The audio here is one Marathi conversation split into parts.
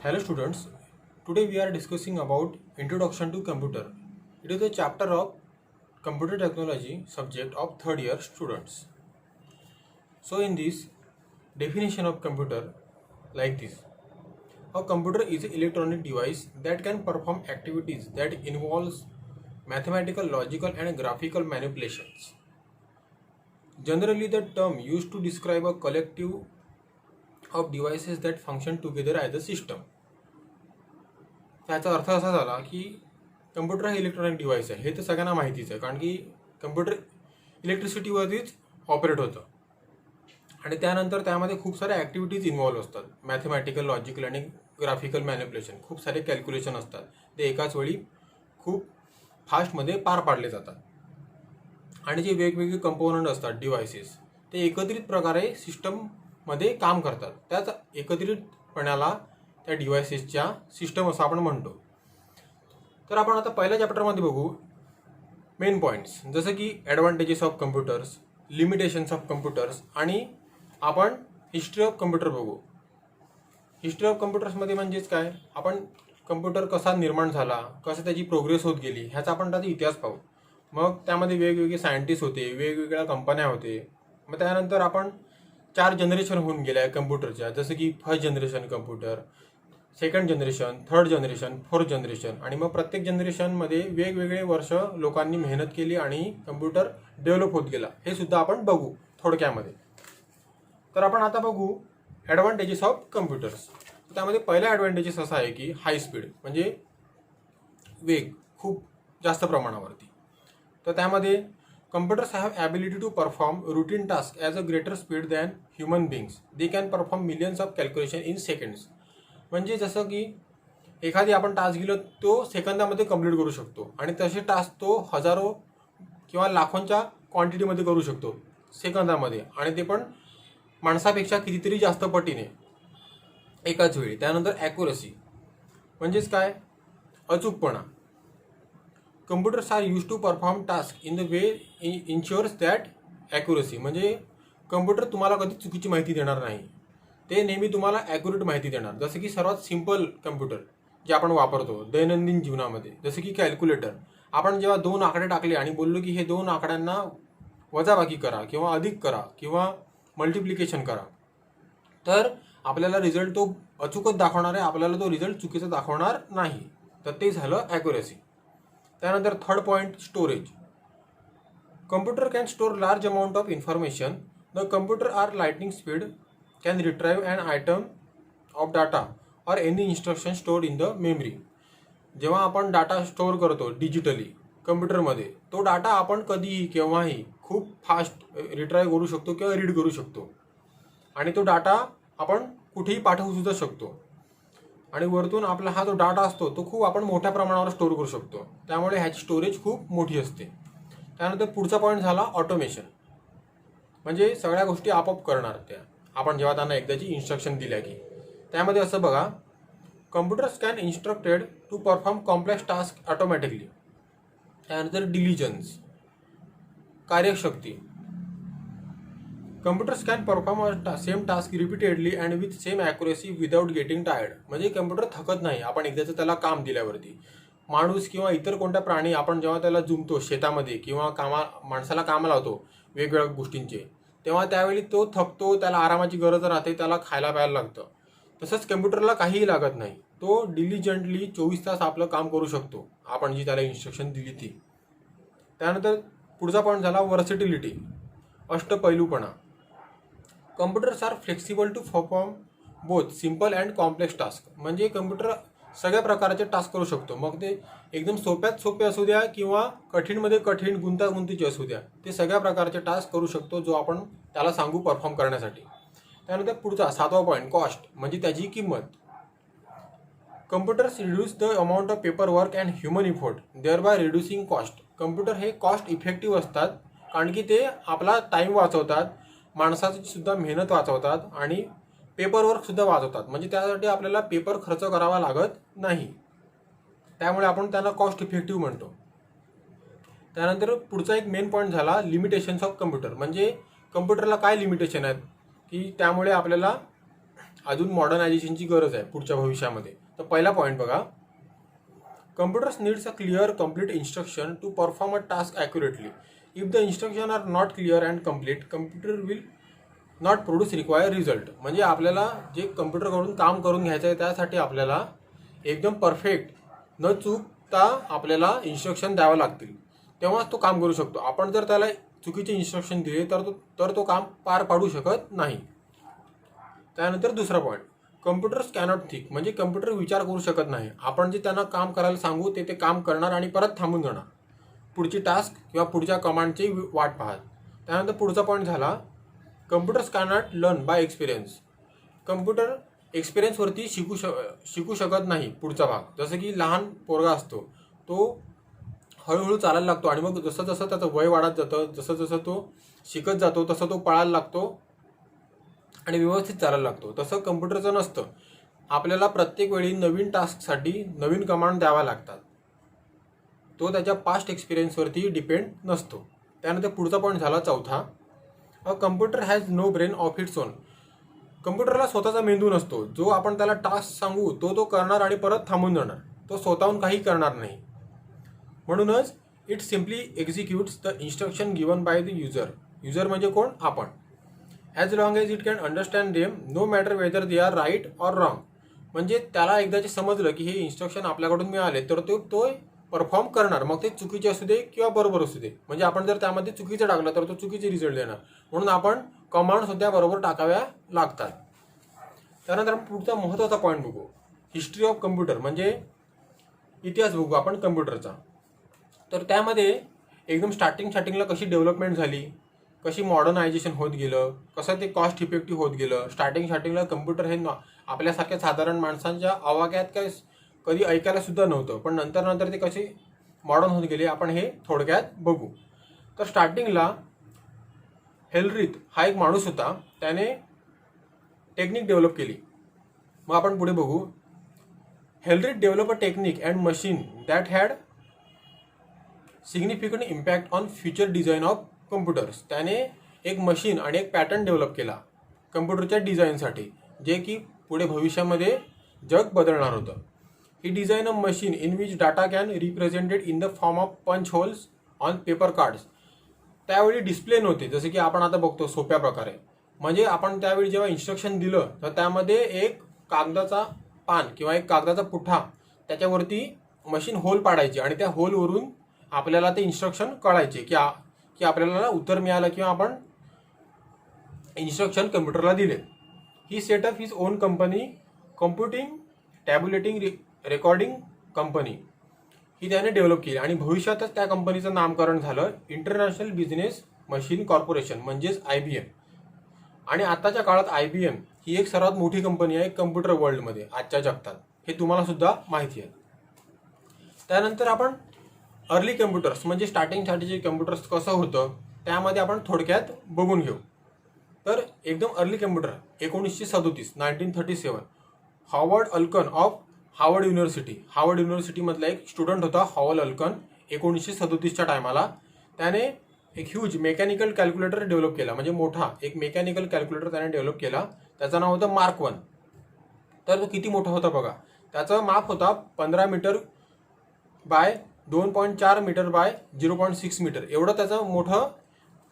Hello students, today we are discussing about Introduction to Computer. It is a chapter of Computer Technology subject of third year students. So in this definition of computer like this. A computer is an electronic device that can perform activities that involves mathematical, logical and graphical manipulations. Generally the term used to describe a collective of devices that function together as a system. त्याचा अर्थ असा झाला की कम्प्युटर हे इलेक्ट्रॉनिक डिव्हाइस आहे हे तर सगळ्यांना माहितीच आहे, कारण की कम्प्युटर इलेक्ट्रिसिटीवरतीच ऑपरेट होतं आणि त्यानंतर त्यामध्ये खूप साऱ्या ॲक्टिव्हिटीज इन्व्हॉल्व्ह असतात. मॅथमॅटिकल, लॉजिकल आणि ग्राफिकल मॅनिप्युलेशन, खूप सारे कॅल्क्युलेशन असतात. ते एकाच वेळी खूप फास्टमध्ये पार पाडले जातात आणि जे वेगवेगळे कंपोनंट असतात डिव्हायसेस ते एकत्रित प्रकारे सिस्टममध्ये काम करतात. त्याच एकत्रितपणाला त्या डिव्हायसेसच्या सिस्टम असं आपण म्हणतो. तर आपण आता पहिल्या चॅप्टरमध्ये बघू मेन पॉईंट्स, जसं की advantages of computers, limitations of computers आणि आपण हिस्ट्री ऑफ कम्प्युटर बघू. हिस्ट्री ऑफ कम्प्युटर्समध्ये म्हणजेच काय, आपण कम्प्युटर कसा निर्माण झाला, कसं त्याची प्रोग्रेस होत गेली ह्याचा आपण त्याचा इतिहास पाहू. मग त्यामध्ये वेगवेगळे सायंटिस्ट होते, वेगवेगळ्या कंपन्या होते. मग त्यानंतर आपण 4 जनरेशन होऊन गेल्या आहे कम्प्युटरच्या, जसं की first generation computer, second generation, third generation, fourth generation आणि मग प्रत्येक जनरेशनमध्ये वेगवेगळे वर्ष लोकांनी मेहनत केली आणि कम्प्युटर डेव्हलप होत गेला, हे सुद्धा आपण बघू थोडक्यामध्ये. तर आपण आता बघू ॲडव्हान्टेजेस ऑफ कम्प्युटर्स. त्यामध्ये पहिला ॲडव्हान्टेजेस असा आहे की हाय स्पीड, म्हणजे वेग खूप जास्त प्रमाणावरती. तर त्यामध्ये computers have ability to perform routine task as a greater speed than human beings. They can perform millions of calculation in seconds. म्हणजे जसं की एखादी आपण टास्क दिलं तो सेकंदामध्ये कंप्लीट करू शकतो आणि तसे टास्क तो हजारो किंवा लाखोंच्या क्वांटिटीमध्ये करू शकतो सेकंदामध्ये, आणि ते पण माणसापेक्षा कितीतरी जास्त पटीने एकाच वेळी. त्यानंतर ॲक्युरसी म्हणजेच काय, अचूकपणा. Computers are used to perform task in the way ensures that accuracy. म्हणजे कम्प्युटर तुम्हाला कधी चुकीची माहिती देणार नाही, ते नेहमी तुम्हाला ॲक्युरेट माहिती देणार. जसं की सर्वात सिम्पल कम्प्युटर जे आपण वापरतो दैनंदिन जीवनामध्ये, जसं की कॅल्क्युलेटर. आपण जेव्हा 2 आकडे टाकले आणि बोललो की हे 2 आकड्यांना वजाबाकी करा किंवा अधिक करा किंवा मल्टिप्लिकेशन करा, तर आपल्याला रिझल्ट तो अचूकच दाखवणार आहे, आपल्याला तो रिझल्ट चुकीचा दाखवणार नाही. तर ते झालं ॲक्युरेसी. त्यानंतर third point, storage. Computer can store large amount of information. The computer are lightning speed can retrieve an item of data or any instruction stored in the memory. जेव्हा आपण डाटा स्टोअर करतो डिजिटली कम्प्युटरमध्ये, तो डाटा आपण कधीही केव्हाही खूप फास्ट रिट्राईव्ह करू शकतो किंवा रीड करू शकतो आणि तो डाटा आपण कुठेही पाठवू सुद्धा शकतो. आणि वरतून आपला हा जो डाटा असतो तो खूप आपण मोठ्या प्रमाणावर स्टोअर करू शकतो, त्यामुळे ह्याची स्टोरेज खूप मोठी असते. त्यानंतर पुढचा पॉईंट झाला ऑटोमेशन, म्हणजे सगळ्या गोष्टी आपोआप करणार त्या आपण जेव्हा त्यांना एकदाची इन्स्ट्रक्शन दिल्या की. त्यामध्ये असं बघा, computers can instructed to perform complex task automatically. त्यानंतर डिलिजन्स, कार्यशक्ती. Computers can perform same task repeatedly and with same accuracy without getting tired. म्हणजे कम्प्युटर थकत नाही आपण एकदाचं त्याला काम दिल्यावरती. माणूस किंवा इतर कोणत्या प्राणी आपण जेव्हा त्याला जुमतो शेतामध्ये किंवा माणसाला कामाला लावतो वेगवेगळ्या गोष्टींचे, तेव्हा त्यावेळी तो थकतो, त्याला आरामाची गरज राहते, त्याला खायला प्यायला लागतं. तसंच कम्प्युटरला काहीही लागत नाही, तो डिलिजंटली 24 तास आपलं काम करू शकतो आपण जी त्याला इन्स्ट्रक्शन दिली ती. त्यानंतर पुढचा पॉईंट झाला वर्सिटिलिटी, अष्टपैलूपणा. Computers are flexible to perform both simple and complex task. म्हणजे कम्प्युटर सगळ्या प्रकारचे टास्क करू शकतो, मग ते एकदम सोप्यात सोपे असू द्या किंवा कठीणमध्ये कठीण गुंतागुंतीचे असू द्या, ते सगळ्या प्रकारचे टास्क करू शकतो जो आपण त्याला सांगू परफॉर्म करण्यासाठी. त्यानंतर पुढचा 7वा पॉईंट, कॉस्ट, म्हणजे त्याची किंमत. Computers reduce the amount of paper work and human effort thereby reducing cost. Computer हे कॉस्ट इफेक्टिव्ह असतात कारण की ते आपला टाईम वाचवतात, माणसाची सुद्धा मेहनत वाचवतात आणि पेपरवर्क सुद्धा वाचवतात. म्हणजे त्यासाठी आपल्याला पेपर खर्च करावा लागत नाही, त्यामुळे आपण त्यांना कॉस्ट इफेक्टिव्ह म्हणतो. त्यानंतर पुढचा एक मेन पॉईंट झाला लिमिटेशन्स ऑफ कम्प्युटर. म्हणजे कम्प्युटरला काय लिमिटेशन आहेत की त्यामुळे आपल्याला अजून मॉडर्नायझेशनची गरज आहे पुढच्या भविष्यामध्ये. तर पहिला पॉईंट बघा, computers needs a clear complete instruction to perform a task accurately. If the instruction are not clear and complete, computer will not produce require result. म्हणजे आपल्याला जे कम्प्युटरकडून काम करून घ्यायचं आहे त्यासाठी आपल्याला एकदम परफेक्ट न चुकता आपल्याला इन्स्ट्रक्शन द्यावं लागतील, तेव्हाच तो काम करू शकतो. आपण जर त्याला चुकीचे इन्स्ट्रक्शन दिले तर तो काम पार पाडू शकत नाही. त्यानंतर दुसरा पॉईंट, कम्प्युटर्स कॅनॉट थिंक. म्हणजे कम्प्युटर विचार करू शकत नाही. आपण जे त्यांना काम करायला सांगू ते काम करणार आणि परत थांबून जाणार, पुढची टास्क किंवा पुढच्या कमांडची वाट पाहत. त्यानंतर पुढचा पॉईंट झाला, computers cannot learn by experience. Computer एक्सपिरियन्सवरती शिकू शकत नाही पुढचा भाग. जसं की लहान पोरगा असतो, तो हळूहळू चालायला लागतो आणि मग जसं जसं त्याचं वय वाढत जातं, जसं जसं तो शिकत जातो तसं तो पळायला लागतो आणि व्यवस्थित चालायला लागतो. तसं कम्प्युटरचं नसतं. आपल्याला प्रत्येक वेळी नवीन टास्कसाठी नवीन कमांड द्यावा लागतात. तो त्याच्या पास्ट एक्सपिरियन्सवरती डिपेंड नसतो. त्यानंतर पुढचा पॉईंट झाला चौथा, a computer has no brain of its own. कम्प्युटरला स्वतःचा मेंदू नसतो. जो आपण त्याला टास्क सांगू तो करणार आणि परत थांबून जाणार. तो स्वतःहून काही करणार नाही. म्हणूनच it simply executes the instruction given by the user. User म्हणजे कोण? आपण. As long as it can understand them, no matter whether they are right or wrong. म्हणजे त्याला एकदा समजलं की हे इन्स्ट्रक्शन आपल्याकडून मिळाले तर तो परफॉर्म करणार, मग ते चुकीचे असू दे किंवा बरोबर असू दे. म्हणजे आपण जर त्यामध्ये चुकीचं टाकलं तर तो चुकीचे रिझल्ट देणार. म्हणून आपण कमांड सुद्धा बरोबर टाकाव्या लागतात. त्यानंतर आपण पुढचा महत्त्वाचा पॉईंट बघू, हिस्ट्री ऑफ कम्प्युटर. म्हणजे इतिहास बघू आपण कम्प्युटरचा. तर त्यामध्ये एकदम स्टार्टिंगला कशी डेव्हलपमेंट झाली, कशी मॉडर्नायझेशन होत गेलं, कसं ते कॉस्ट इफेक्टिव्ह होत गेलं. स्टार्टिंगला कम्प्युटर हे आपल्यासारख्या साधारण माणसांच्या आवाक्यात काय कधी ऐकायला सुद्धा नव्हतं, पण नंतर ते कसे मॉडर्न होत गेले आपण हे थोडक्यात बघू. तर स्टार्टिंगला हेलरिथ हा एक माणूस होता, त्याने टेक्निक डेव्हलप केली. मग आपण पुढे बघू, Hollerith develop a technique and machine that had significant impact on future design of computers. त्याने एक मशीन आणि एक पॅटर्न डेव्हलप केला कम्प्युटरच्या डिझाईनसाठी, जे की पुढे भविष्यामध्ये जग बदलणार होतं. He design a machine in which data can represented in the form of punch holes on paper cards. त्यावेळी डिस्प्ले नव्हते जसे की आपण आता बघतो सोप्या प्रकारे. म्हणजे आपण त्यावेळी जेव्हा इन्स्ट्रक्शन दिलं तर त्यामध्ये एक कागदाचा पान किंवा एक कागदाचा पुठ्ठा त्याच्यावरती मशीन होल पाडायची आणि त्या होलवरून आपल्याला ते इन्स्ट्रक्शन कळायचे की आपल्याला उत्तर मिळालं किंवा आपण इन्स्ट्रक्शन कम्प्युटरला दिले. He set up his own company, computing tabulating recording company ही त्याने डेव्हलप केली आणि भविष्यातच त्या कंपनीचं नामकरण झालं इंटरनॅशनल बिझनेस मशीन कॉर्पोरेशन म्हणजेच IBM. आणि आताच्या काळात IBM ही एक सर्वात मोठी कंपनी आहे कम्प्युटर वर्ल्डमध्ये आजच्या जगतात, हे तुम्हाला सुद्धा माहिती आहे. त्यानंतर आपण अर्ली कम्प्युटर्स म्हणजे स्टार्टिंगसाठीचे कम्प्युटर्स कसं होतं त्यामध्ये आपण थोडक्यात बघून घेऊ. तर एकदम early computer 1937 1937 Howard Aiken of Harvard युनिव्हर्सिटीमधला एक स्टुडंट होता हॉवर्ड अल्कन. 1937च्या टायमाला त्याने एक ह्यूज मेकॅनिकल कॅल्क्युलेटर डेव्हलप केला. म्हणजे मोठा एक मेकॅनिकल कॅल्क्युलेटर त्याने डेव्हलप केला. त्याचं नाव होतं मार्क 1. तर तो किती मोठा होता बघा. त्याचं माप होता 15 metre by 2.4 metre by 0.6 metre एवढं त्याचं मोठं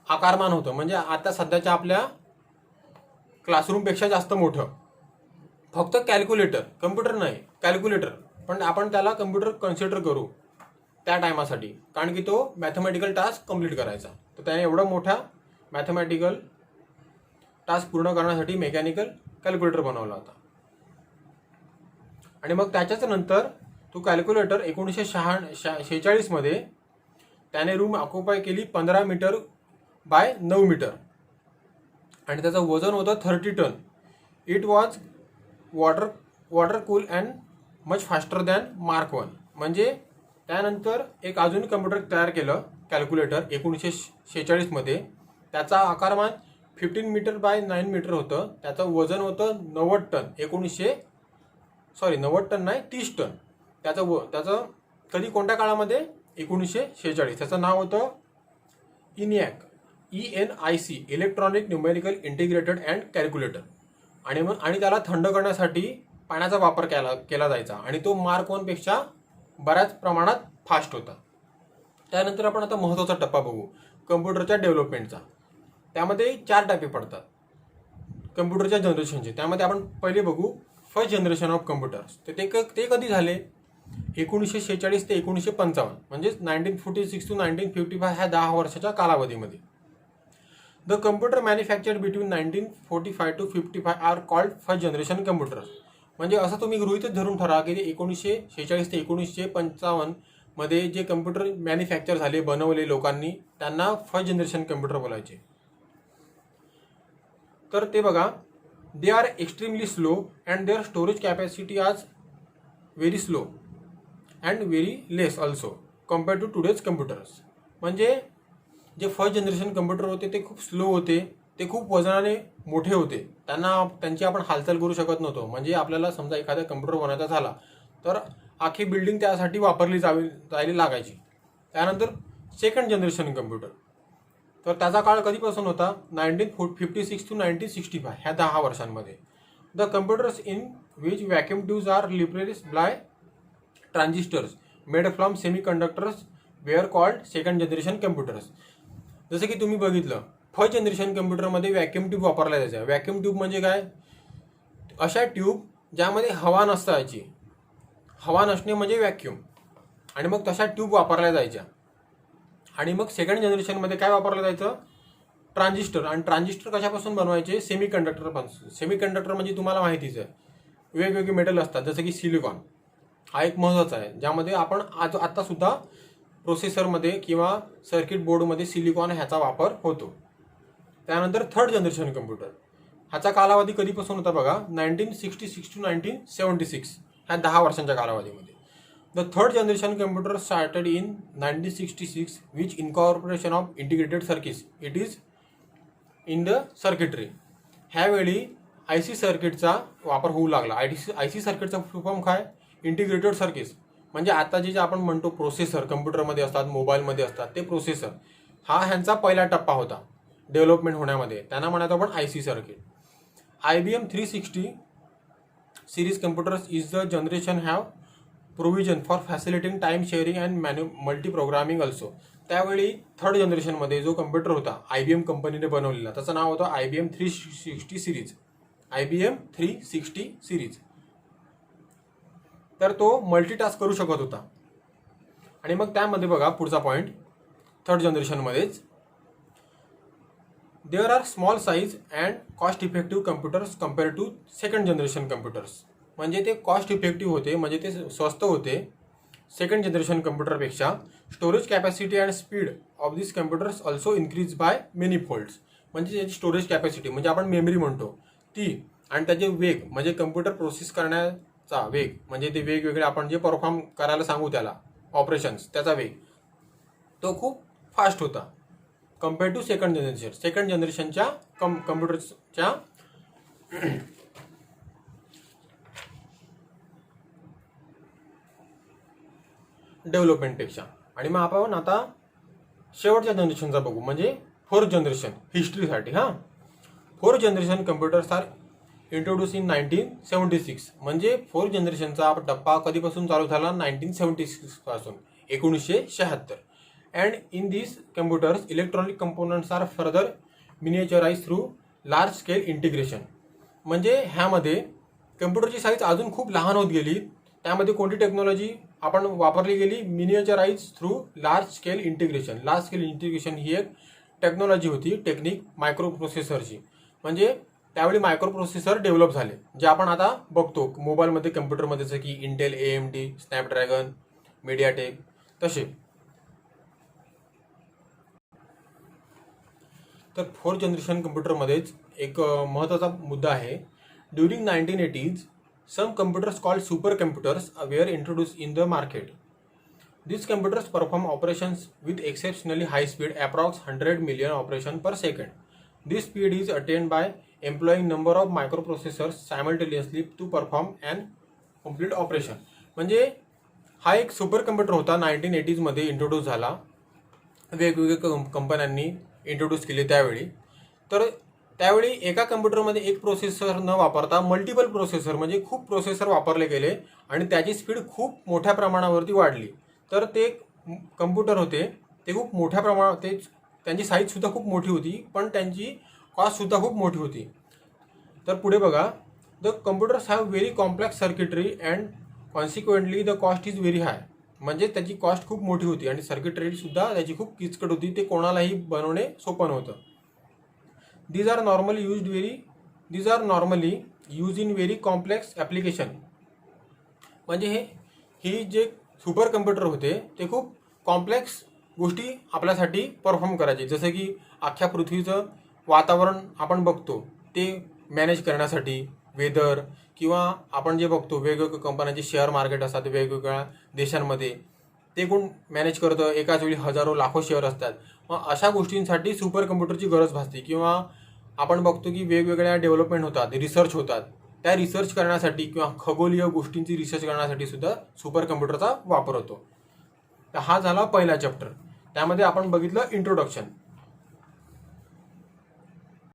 आकारमान होतं. म्हणजे आता सध्याच्या आपल्या क्लासरूमपेक्षा जास्त मोठं. फक्त कॅल्क्युलेटर, कम्प्युटर नाही कॅल्क्युलेटर, पण आपण त्याला कम्प्युटर कन्सिडर करू त्या टायमासाठी, कारण की तो मॅथमॅटिकल टास्क कंप्लीट करायचा. तर त्याने एवढा मोठा मॅथमॅटिकल टास्क पूर्ण करण्यासाठी मेकॅनिकल कॅल्क्युलेटर बनवला होता. आणि मग त्याच्याच नंतर तो कॅल्क्युलेटर 1946 मध्ये त्याने रूम ऑक्युपाय केली 15 मीटर बाय 9 मीटर आणि त्याचं वजन होतं 30 ton. It was water cool and much faster than Mark 1. म्हणजे त्यानंतर एक अजून कम्प्युटर तयार केलं कॅल्क्युलेटर 1946 मध्ये. त्याचा आकारमान 15 मीटर बाय 9 मीटर होतं. त्याचं वजन होतं 90 टन. 90 टन नाही 30 टन. त्याचं कधी कोणत्या काळामध्ये 1946. त्याचं नाव होतं ENIAC electronic numerical integrated and calculator. आणि त्याला थंड करण्यासाठी पाण्याचा वापर केला जायचा आणि तो मार्क 1 पेक्षा बऱ्याच प्रमाणात फास्ट होता. त्यानंतर आपण आता महत्त्वाचा टप्पा बघू कम्प्युटरच्या डेव्हलपमेंटचा. त्यामध्ये 4 टप्पे पडतात कम्प्युटरच्या जनरेशनचे. त्यामध्ये आपण पहिले बघू फर्स्ट जनरेशन ऑफ कम्प्युटर्स. ते कधी झाले? 1946 ते 1955 म्हणजेच 1946 to 1955 ह्या 10 वर्षाच्या कालावधीमध्ये. The computer manufactured between 1945 to 55 are called first generation computers. म्हणजे असं तुम्ही गृहीतच धरून ठरा की 1946 ते 1955 मध्ये जे कम्प्युटर मॅन्युफॅक्चर झाले बनवले लोकांनी त्यांना फर्स्ट जनरेशन कम्प्युटर बोलायचे. तर ते बघा they are extremely slow and their storage capacity आज very slow and very less also compared to today's computers. म्हणजे जे फर्स्ट जनरेशन कम्प्युटर होते ते खूप स्लो होते, ते खूप वजनाने मोठे होते, त्यांची आपण हालचाल करू शकत नव्हतो. म्हणजे आपल्याला समजा एखादा कम्प्युटर बनवायचा झाला तर आखी बिल्डिंग त्यासाठी वापरली जायला लागायची. त्यानंतर सेकंड जनरेशन कम्प्युटर, तर त्याचा काळ कधीपासून होता? 1956 to 1965 ह्या 10 वर्षांमध्ये. The computers in which vacuum tubes are replaced by transistors made from semiconductors were called second generation computers. जसं की तुम्ही बघितलं फर्स्ट जनरेशन कम्प्युटरमध्ये व्हॅक्यूम ट्यूब वापरला जायचा. व्हॅक्यूम ट्यूब म्हणजे काय? अशा ट्यूब ज्यामध्ये हवा नसायची, हवा नसणे म्हणजे व्हॅक्यूम, आणि मग तशा ट्यूब वापरल्या जायच्या. आणि मग सेकंड जनरेशनमध्ये काय वापरलं जायचं? ट्रान्झिस्टर. आणि ट्रान्झिस्टर कशापासून बनवायचे? सेमीकंडक्टरपासून. सेमीकंडक्टर म्हणजे तुम्हाला माहितीच आहे वेगवेगळे मेटल असतात जसं की सिलिकॉन. हा एक महत्त्वाचा आहे ज्यामध्ये आपण आत्तासुद्धा प्रोसेसरमध्ये किंवा सर्किट बोर्डमध्ये सिलिकॉन ह्याचा वापर होतो. त्यानंतर थर्ड जनरेशन कम्प्युटर, ह्याचा कालावधी कधीपासून होता बघा? 1966 to 1976 ह्या 10 वर्षांच्या कालावधीमध्ये. The third generation computer started in 1966 which incorporation of integrated circuits. It is in the circuitry. ह्यावेळी IC सर्किटचा वापर होऊ लागला. IC सर्किटचा फुल फॉर्म काय? Integrated circuits. म्हणजे आता जे आपण म्हणतो प्रोसेसर कम्प्युटरमध्ये असतात, मोबाईलमध्ये असतात, ते प्रोसेसर हा ह्यांचा पहिला टप्पा होता डेव्हलपमेंट होण्यामध्ये. त्यांना म्हणायचं आपण IC सर्किट. IBM 360 series computers is the generation have provision for facilitating time sharing and multi programming also. त्यावेळी थर्ड जनरेशनमध्ये जो कम्प्युटर होता IBM कंपनीने बनवलेला त्याचं नाव होतं IBM 360 सिरीज. IBM 360 series. तर तो मल्टीटास्क करू शकत होता. आणि मग त्यामध्ये बघा पुढचा पॉईंट थर्ड जनरेशनमध्येच there are small size and cost effective computers compare to second generation computers. म्हणजे ते कॉस्ट इफेक्टिव्ह होते, म्हणजे ते स्वस्त होते सेकंड जनरेशन कम्प्युटरपेक्षा. Storage capacity and speed of this computers also increase by many folds. म्हणजे त्याची स्टोरेज कॅपॅसिटी म्हणजे आपण मेमरी म्हणतो ती, आणि त्याचे वेग म्हणजे कम्प्युटर प्रोसेस करण्याचा वेग, म्हणजे ते वेगवेगळे आपण जे परफॉर्म करायला सांगू त्याला ऑपरेशन्स, त्याचा वेग तो खूप फास्ट होता compare to second generation. Second जनरेशनच्या कम्प्युटर्सच्या डेव्हलपमेंटपेक्षा. आणि मग आपण आता शेवटच्या जनरेशनचा बघू म्हणजे फोर्थ जनरेशन हिस्ट्रीसाठी. Fourth generation computers are introduce in 1976. म्हणजे फोर्थ जनरेशनचा टप्पा कधीपासून चालू झाला? 1976 पासून, 1976. And in this computers electronic components are further miniaturize through large scale integration. म्हणजे ह्यामध्ये कम्प्युटरची साईज अजून खूप लहान होत गेली. त्यामध्ये कोणती टेक्नॉलॉजी आपण वापरली गेली? Miniaturize through large scale integration. Large scale integration ही एक टेक्नॉलॉजी होती, टेक्निक मायक्रो प्रोसेसरची. म्हणजे त्यावेळी मायक्रो प्रोसेसर डेव्हलप झाले जे आपण आता बघतो मोबाईलमध्ये, कम्प्युटरमध्ये, जसं की इंटेल, AMD, स्नॅपड्रॅगन, मीडियाटेक तसे. तर फोर्थ जनरेशन कम्प्युटरमध्येच एक महत्त्वाचा मुद्दा आहे. During 1980s some computers called supercomputers were introduced in the market. These computers perform operations with exceptionally high speed, approx 100 million operations per second. This speed is attained by employing number of microprocessors simultaneously to perform an complete operation. म्हणजे हा एक सुपर कम्प्युटर होता 1980s मध्ये इंट्रोड्यूस झाला, वेगवेगळ्या कंपन्यांनी इंट्रोड्यूस केले त्यावेळी. तर त्यावेळी एका कम्प्युटरमध्ये एक प्रोसेसर न वापरता मल्टिपल प्रोसेसर म्हणजे खूप प्रोसेसर वापरले गेले आणि त्याची स्पीड खूप मोठ्या प्रमाणावरती वाढली. तर ते कम्प्युटर होते ते खूप मोठ्या प्रमाणात त्यांची साईजसुद्धा खूप मोठी होती, पण त्यांची कॉस्टसुद्धा खूप मोठी होती. तर पुढे बघा, the computers have very complex circuitry and consequently the cost is very high. म्हणजे त्याची कॉस्ट खूप मोठी होती आणि सर्किटरीसुद्धा त्याची खूप किचकट होती, ते कोणालाही बनवणे सोपं नव्हतं. These are normally used in very complex application. म्हणजे ही जे सुपर कम्प्युटर होते ते खूप कॉम्प्लेक्स गोष्टी आपल्यासाठी परफॉर्म करायचे, जसं की अख्ख्या पृथ्वीचं वातावरण आपण बघतो ते मॅनेज करण्यासाठी, वेदर, किंवा आपण जे बघतो वेगवेगळ्या कंपन्यांचे शेअर मार्केट असतात वेगवेगळ्या देशांमध्ये, ते कोण मॅनेज करतं, एकाच वेळी हजारो लाखो शेअर असतात. मग अशा गोष्टींसाठी सुपर कम्प्युटरची गरज भासते. किंवा आपण बघतो की वेगवेगळ्या डेव्हलपमेंट होतात, रिसर्च होतात, त्या रिसर्च करण्यासाठी किंवा खगोलीय गोष्टींची रिसर्च करण्यासाठी सुद्धा सुपर कम्प्युटरचा वापर होतो. तर हा झाला पहिला चॅप्टर. त्यामध्ये आपण बघितलं इंट्रोडक्शन.